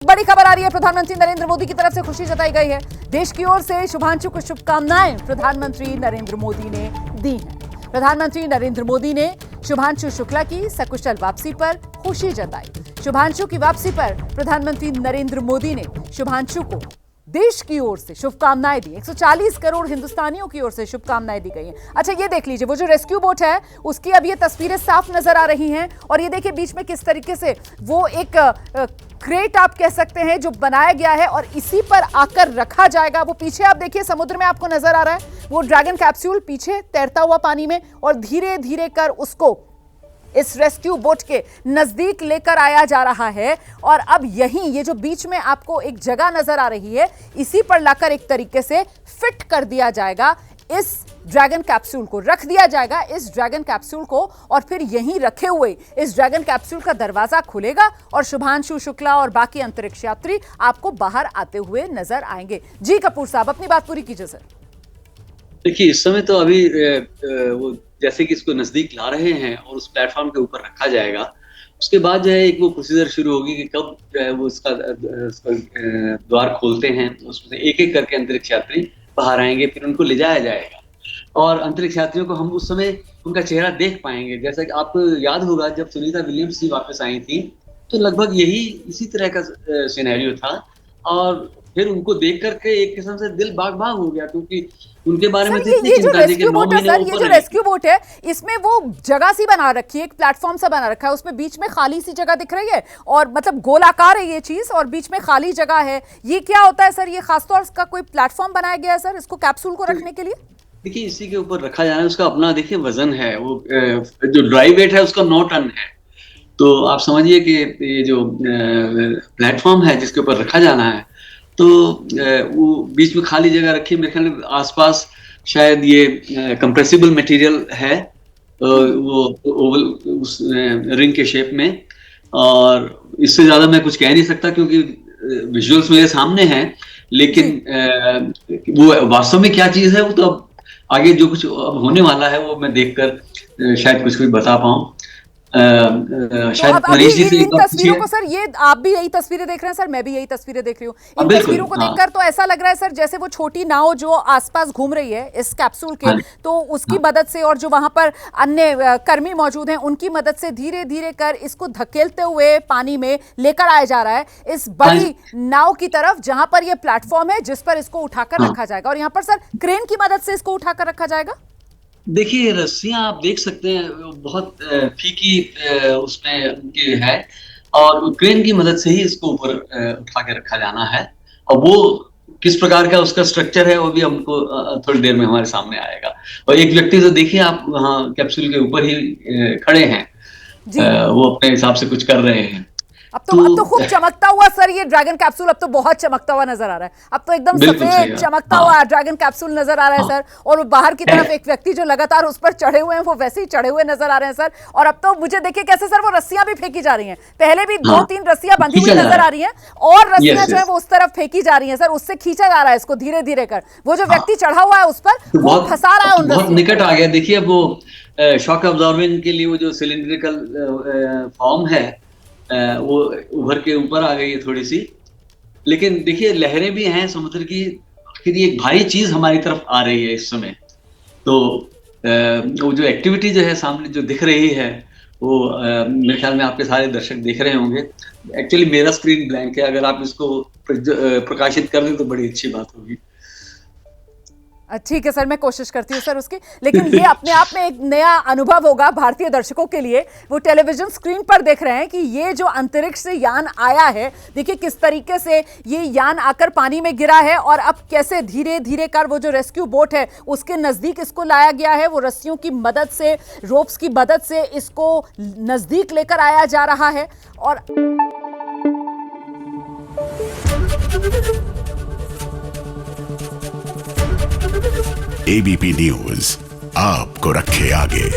बड़ी खबर आ रही है। प्रधानमंत्री नरेंद्र मोदी की तरफ से खुशी जताई गई है। देश की ओर से शुभांशु को शुभकामनाएं प्रधानमंत्री नरेंद्र मोदी ने दी हैं। प्रधानमंत्री नरेंद्र मोदी ने शुभांशु शुक्ला की सकुशल वापसी पर खुशी जताई। शुभांशु की वापसी पर प्रधानमंत्री नरेंद्र मोदी ने शुभांशु को देश की ओर से शुभकामनाएं दी। 140 करोड़ हिंदुस्तानियों की ओर से शुभकामनाएं दी गई हैं। अच्छा, ये देख लीजिए, वो जो रेस्क्यू बोट है उसकी अब ये तस्वीरें साफ नजर आ रही हैं और ये देखिए बीच में किस तरीके से वो एक क्रेट आप कह सकते हैं जो बनाया गया है और इसी पर आकर रखा जाएगा। वो पीछे आप देखिए समुद्र में आपको नजर आ रहा है वो ड्रैगन कैप्सूल पीछे तैरता हुआ पानी में और धीरे धीरे कर उसको इस रेस्क्यू बोट के नजदीक लेकर आया जा रहा है। और अब यहीं ये जो बीच में आपको एक जगह नजर आ रही है इसी पर लाकर एक तरीके से फिट कर दिया जाएगा। इस ड्रैगन कैप्सूल को रख दिया जाएगा, इस ड्रैगन कैप्सूल को, और फिर यहीं रखे हुए इस ड्रैगन कैप्सूल का दरवाजा खुलेगा और शुभांशु शुक्ला और बाकी अंतरिक्ष यात्री आपको बाहर आते हुए नजर आएंगे। जी कपूर साहब, अपनी बात पूरी कीजिए सर। देखिए, इस समय तो अभी वो जैसे कि इसको नजदीक ला रहे हैं और उस प्लेटफॉर्म के ऊपर रखा जाएगा। उसके बाद जो है एक वो प्रोसीजर शुरू होगी कि कब जो है वो उसका द्वार खोलते हैं, उसमें एक एक करके अंतरिक्ष यात्री बाहर आएंगे, फिर उनको ले जाया जाएगा और अंतरिक्ष यात्रियों को हम उस समय उनका चेहरा देख पाएंगे। जैसा कि आपको याद होगा जब सुनीता विलियम्स जी वापस आई थी तो लगभग यही इसी तरह का सिनेरियो था और फिर उनको देख करके एक किस्म से दिल बाग बाग हो गया, क्योंकि उनके बारे में इतनी चिंता थी कि 9 महीने ये जो रेस्क्यू बोट है इसमें वो जगह सी बना रखी है, एक प्लेटफॉर्म सा बना रखा है, उसमें बीच में खाली सी जगह दिख रही है और मतलब गोलाकार है ये चीज और बीच में खाली जगह है। ये क्या होता है सर? ये खासतौर का कोई प्लेटफॉर्म बनाया गया है सर इसको कैप्सूल को रखने के लिए? देखिए, इसी के ऊपर रखा जाना है, उसका अपना देखिए वजन है, वो जो ड्राई वेट है उसका 9 टन है। तो आप समझिए कि ये जो प्लेटफॉर्म है जिसके ऊपर रखा जाना है तो वो बीच में खाली जगह रखी, मेरे ख्याल में आसपास शायद ये कंप्रेसिबल मटेरियल है, वो ओवल उस रिंग के शेप में, और इससे ज्यादा मैं कुछ कह नहीं सकता क्योंकि विजुअल्स मेरे सामने हैं। लेकिन वो वास्तव में क्या चीज है वो तो अब आगे जो कुछ अब होने वाला है वो मैं देखकर शायद कुछ बता पाऊं। शायद मनीष जी से इन तस्वीरों को सर, ये आप भी यही तस्वीरें देख रहे हैं सर, मैं भी यही तस्वीरें देख रही हूँ। इन तस्वीरों को देखकर तो ऐसा लग रहा है सर जैसे वो छोटी नाव जो आसपास घूम रही है इस कैप्सूल के, तो उसकी मदद से और जो वहां पर अन्य कर्मी मौजूद हैं उनकी मदद से धीरे धीरे कर इसको धकेलते हुए पानी में लेकर आया जा रहा है इस बड़ी नाव की तरफ जहां पर यह प्लेटफॉर्म है जिस पर इसको उठाकर रखा जाएगा। और यहाँ पर सर क्रेन की मदद से इसको उठाकर रखा जाएगा। देखिए, रस्सियां आप देख सकते हैं बहुत फीकी उसमें उनकी है और क्रेन की मदद से ही इसको ऊपर उठा के रखा जाना है और वो किस प्रकार का उसका स्ट्रक्चर है वो भी हमको थोड़ी देर में हमारे सामने आएगा। और एक व्यक्ति तो देखिए आप वहाँ कैप्सूल के ऊपर ही खड़े हैं, वो अपने हिसाब से कुछ कर रहे हैं। अब तो खूब चमकता हुआ सर ये ड्रैगन कैप्सूल अब तो बहुत चमकता हुआ नजर आ रहा है। अब तो एकदम सफेद चमकता हुआ ड्रैगन कैप्सूल नजर आ रहा है सर। और वो बाहर की तरफ एक व्यक्ति जो लगातार उस पर चढ़े हुए हैं वो वैसे ही चढ़े हुए नजर आ रहे हैं सर। और अब तो मुझे देखिए कैसे सर वो रस्सियां भी फेंकी जा रही हैं, पहले भी 2-3 रस्सियां बंधी हुई नजर आ रही हैं और रस्सियां जो है वो उस तरफ फेंकी जा रही है सर, उससे खींचा जा रहा है इसको धीरे धीरे कर। वो जो व्यक्ति चढ़ा हुआ है उस पर वो फंसा रहा है, बहुत निकट आ गया। देखिए अब वो शॉक अब्जॉर्बिंग के लिए वो जो सिलिंड्रिकल फॉर्म है वो उभर के ऊपर आ गई है थोड़ी सी, लेकिन देखिए लहरें भी हैं समुद्र की, आखिर एक भारी चीज हमारी तरफ आ रही है इस समय। तो वो जो एक्टिविटी जो है सामने जो दिख रही है वो मेरे ख्याल में आपके सारे दर्शक देख रहे होंगे। एक्चुअली मेरा स्क्रीन ब्लैंक है, अगर आप इसको प्रकाशित कर दें तो बड़ी अच्छी बात होगी। ठीक है सर, मैं कोशिश करती हूँ सर उसकी, लेकिन ये अपने आप में एक नया अनुभव होगा भारतीय दर्शकों के लिए। वो टेलीविजन स्क्रीन पर देख रहे हैं कि ये जो अंतरिक्ष से यान आया है, देखिए किस तरीके से ये यान आकर पानी में गिरा है और अब कैसे धीरे धीरे कर वो जो रेस्क्यू बोट है उसके नजदीक इसको लाया गया है। वो रस्सियों की मदद से, रोप्स की मदद से इसको नजदीक लेकर आया जा रहा है। और एबीपी न्यूज आपको रखे आगे।